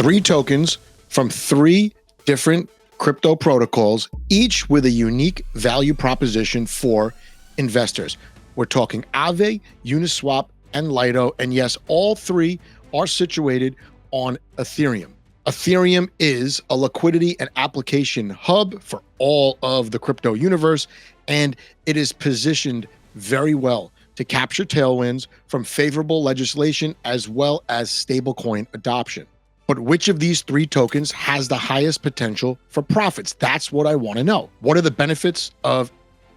3 tokens from 3 different crypto protocols, each with a unique value proposition for investors. We're talking Aave, UNISWAP, and LIDO. And yes, all 3 are situated on Ethereum. Ethereum is a liquidity and application hub for all of the crypto universe, and it is positioned very well to capture tailwinds from favorable legislation as well as stablecoin adoption. But which of these 3 tokens has the highest potential for profits? That's what I want to know. What are the benefits of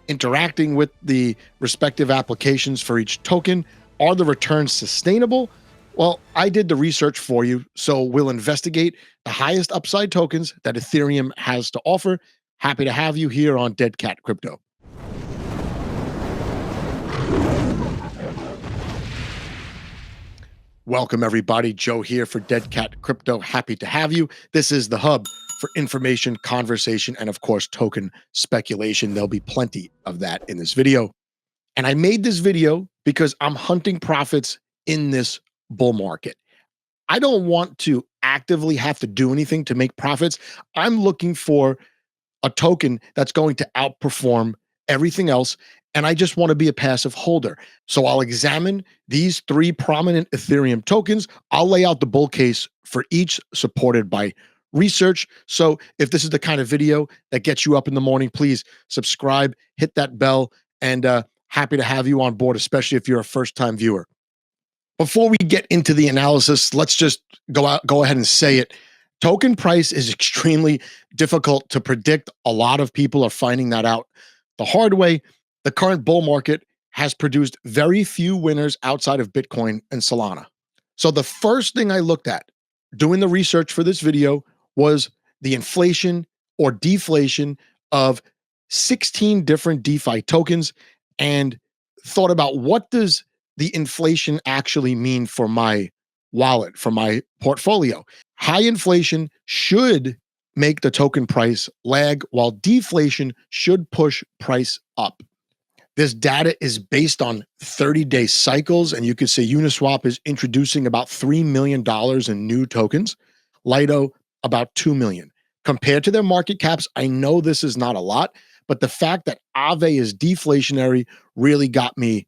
interacting with the respective applications for each token? Are the returns sustainable? Well, I did the research for you, so we'll investigate the highest upside tokens that Ethereum has to offer. Happy to have you here on Dead Cat Crypto. Welcome, everybody. Joe here for Dead Cat Crypto. Happy to have you. This is the hub for information, conversation, and of course, token speculation. There'll be plenty of that in this video. And I made this video because I'm hunting profits in this bull market. I don't want to actively have to do anything to make profits. I'm looking for a token that's going to outperform everything else, and I just want to be a passive holder. So I'll examine these 3 prominent Ethereum tokens. I'll lay out the bull case for each, supported by research. So if this is the kind of video that gets you up in the morning, please subscribe, hit that bell, and happy to have you on board, especially if you're a first-time viewer. Before we get into the analysis, let's just go ahead and say it. Token price is extremely difficult to predict. A lot of people are finding that out the hard way. The current bull market has produced very few winners outside of Bitcoin and Solana. So the first thing I looked at doing the research for this video was the inflation or deflation of 16 different DeFi tokens and thought about what does the inflation actually mean for my wallet, for my portfolio. High inflation should make the token price lag, while deflation should push price up. This data is based on 30-day cycles, and you can see Uniswap is introducing about $3 million in new tokens, LIDO about $2 million. Compared to their market caps, I know this is not a lot, but the fact that Aave is deflationary really got me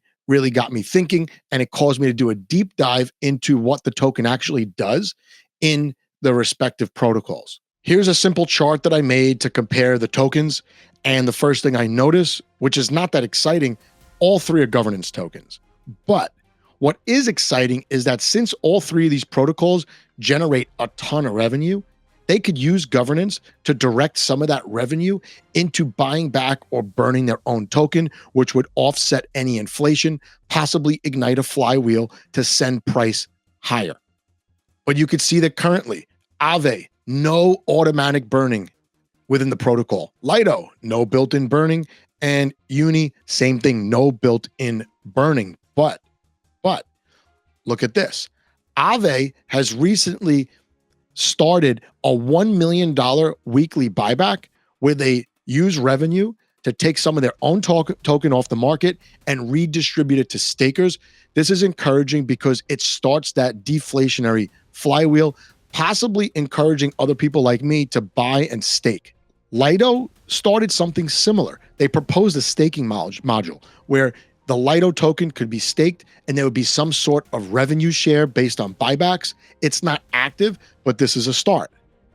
thinking, and it caused me to do a deep dive into what the token actually does in the respective protocols. Here's a simple chart that I made to compare the tokens, and the first thing I notice, which is not that exciting, all 3 are governance tokens. But what is exciting is that since all 3 of these protocols generate a ton of revenue, they could use governance to direct some of that revenue into buying back or burning their own token, which would offset any inflation, possibly ignite a flywheel to send price higher. But you could see that currently, Aave, no automatic burning within the protocol. LIDO, no built-in burning. And UNI, same thing, no built-in burning. But look at this. Aave has recently started a $1 million weekly buyback where they use revenue to take some of their own token off the market and redistribute it to stakers. This is encouraging because it starts that deflationary flywheel, possibly encouraging other people like me to buy and stake. LIDO started something similar. They proposed a staking module where the LIDO token could be staked and there would be some sort of revenue share based on buybacks. It's not active, but this is a start.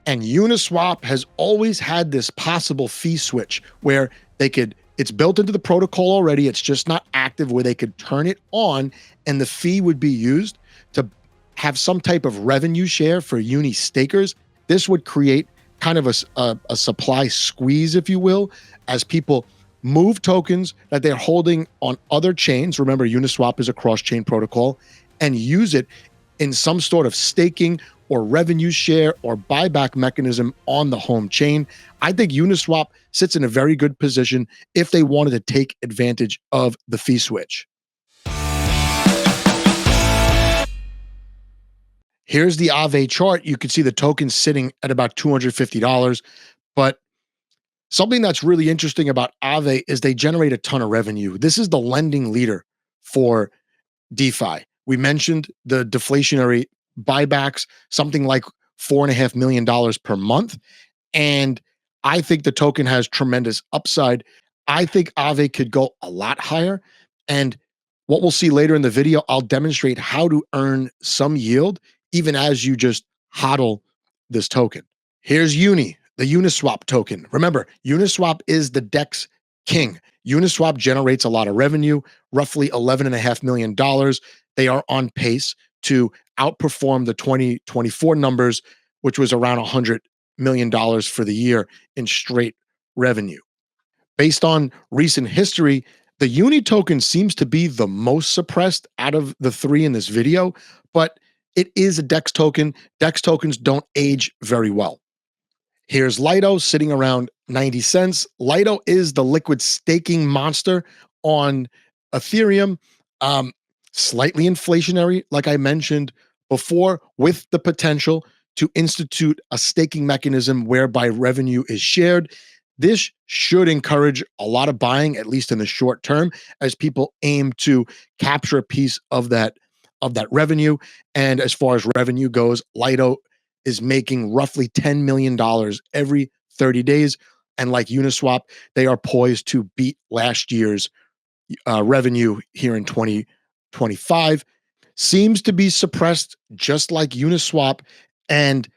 And Uniswap has always had this possible fee switch where it's built into the protocol already, it's just not active, where they could turn it on and the fee would be used to have some type of revenue share for Uni stakers. This would create kind of a supply squeeze, if you will, as people move tokens that they're holding on other chains. Remember, Uniswap is a cross-chain protocol, and use it in some sort of staking or revenue share or buyback mechanism on the home chain. I think Uniswap sits in a very good position if they wanted to take advantage of the fee switch. Here's the Aave chart. You can see the token sitting at about $250, but something that's really interesting about Aave is they generate a ton of revenue. This is the lending leader for DeFi. We mentioned the deflationary buybacks, something like $4.5 million per month. And I think the token has tremendous upside. I think Aave could go a lot higher. And what we'll see later in the video, I'll demonstrate how to earn some yield, even as you just hodl this token. Here's UNI, the Uniswap token. Remember, Uniswap is the DEX king. Uniswap generates a lot of revenue, roughly $11.5 million. They are on pace to outperform the 2024 numbers, which was around $100 million for the year in straight revenue. Based on recent history, the UNI token seems to be the most suppressed out of the three in this video, but it is a DEX token. DEX tokens don't age very well. Here's LIDO sitting around 90 cents. LIDO is the liquid staking monster on Ethereum. Slightly inflationary, like I mentioned before, with the potential to institute a staking mechanism whereby revenue is shared. This should encourage a lot of buying, at least in the short term, as people aim to capture a piece of that revenue. And as far as revenue goes, LIDO is making roughly $10 million every 30 days. And like Uniswap, they are poised to beat last year's revenue here in 2025. Seems to be suppressed just like Uniswap. And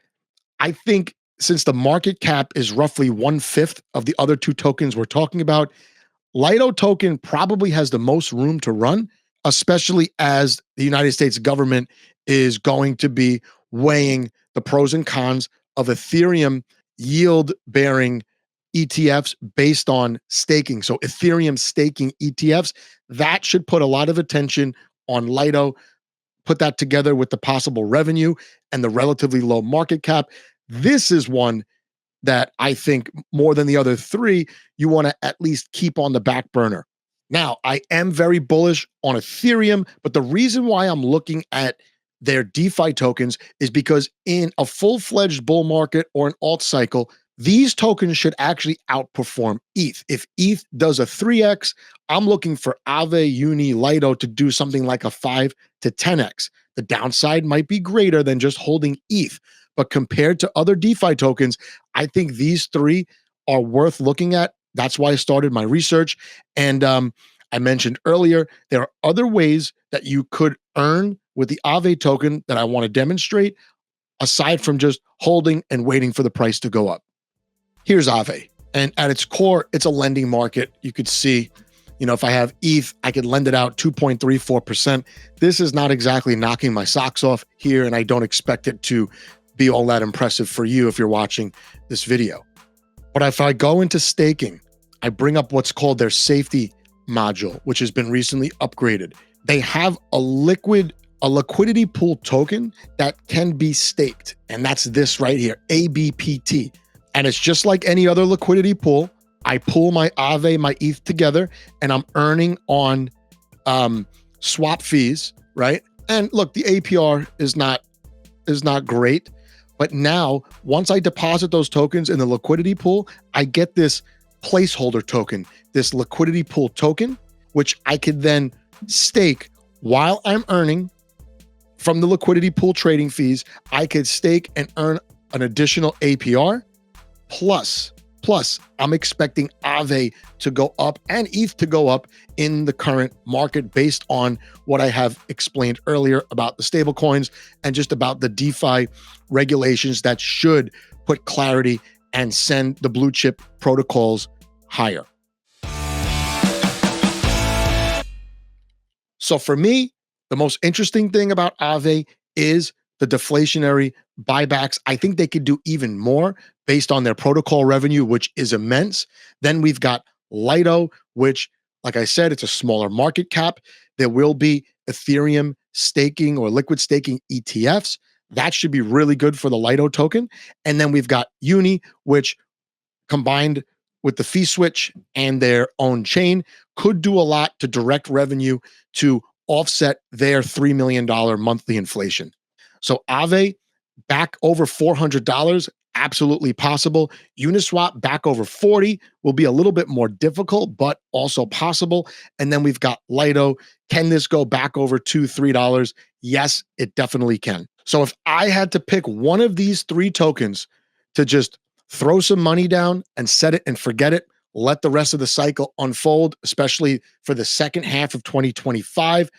I think since the market cap is roughly 1/5 of the other two tokens we're talking about, LIDO token probably has the most room to run, especially as the United States government is going to be weighing the pros and cons of Ethereum yield-bearing ETFs based on staking. So Ethereum staking ETFs, that should put a lot of attention on LIDO. Put that together with the possible revenue and the relatively low market cap. This is one that I think more than the other three, you want to at least keep on the back burner. Now, I am very bullish on Ethereum, but the reason why I'm looking at their DeFi tokens is because in a full-fledged bull market or an alt cycle, these tokens should actually outperform ETH. If ETH does a 3x, I'm looking for Aave, UNI, LIDO to do something like a 5 to 10x. The downside might be greater than just holding ETH, but compared to other DeFi tokens, I think these three are worth looking at. That's why I started my research. And I mentioned earlier, there are other ways that you could earn with the Aave token that I want to demonstrate, aside from just holding and waiting for the price to go up. Here's Aave. And at its core, it's a lending market. You could see, if I have ETH, I could lend it out 2.34%. This is not exactly knocking my socks off here, and I don't expect it to be all that impressive for you if you're watching this video. But if I go into staking, I bring up what's called their safety module, which has been recently upgraded. They have a liquidity pool token that can be staked. And that's this right here, ABPT. And it's just like any other liquidity pool. I pool my Aave, my ETH together, and I'm earning on swap fees, right? And look, the APR is not great. But now, once I deposit those tokens in the liquidity pool, I get this placeholder token, this liquidity pool token, which I could then stake while I'm earning from the liquidity pool trading fees. I could stake and earn an additional APR. Plus, I'm expecting Aave to go up and ETH to go up in the current market based on what I have explained earlier about the stablecoins and just about the DeFi regulations that should put clarity and send the blue chip protocols higher. So for me, the most interesting thing about Aave is the deflationary buybacks. I think they could do even more based on their protocol revenue, which is immense. Then we've got LIDO, which, like I said, it's a smaller market cap. There will be Ethereum staking or liquid staking ETFs. That should be really good for the LIDO token. And then we've got UNI, which combined with the fee switch and their own chain could do a lot to direct revenue to offset their $3 million monthly inflation. So Aave back over $400, absolutely possible. Uniswap back over 40 will be a little bit more difficult, but also possible. And then we've got LIDO. Can this go back over $2, $3? Yes, it definitely can. So if I had to pick one of these three tokens to just throw some money down and set it and forget it, let the rest of the cycle unfold, especially for the second half of 2025,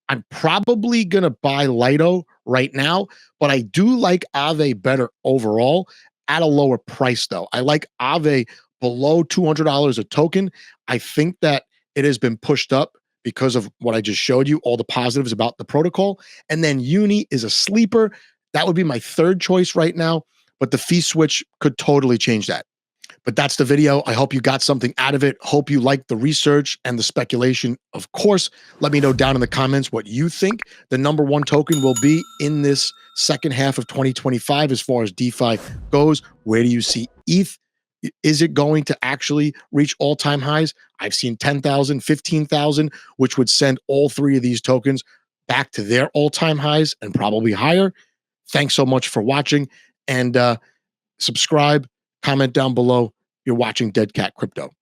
I'm probably going to buy LIDO right now, but I do like Aave better overall at a lower price, though. I like Aave below $200 a token. I think that it has been pushed up because of what I just showed you, all the positives about the protocol. And then UNI is a sleeper. That would be my third choice right now, but the fee switch could totally change that. But that's the video. I hope you got something out of it. Hope you liked the research and the speculation. Of course, let me know down in the comments what you think the #1 token will be in this second half of 2025 as far as DeFi goes. Where do you see ETH? Is it going to actually reach all-time highs? I've seen 10,000, 15,000, which would send all three of these tokens back to their all-time highs and probably higher. Thanks so much for watching, and subscribe, comment down below. You're watching Dead Cat Crypto.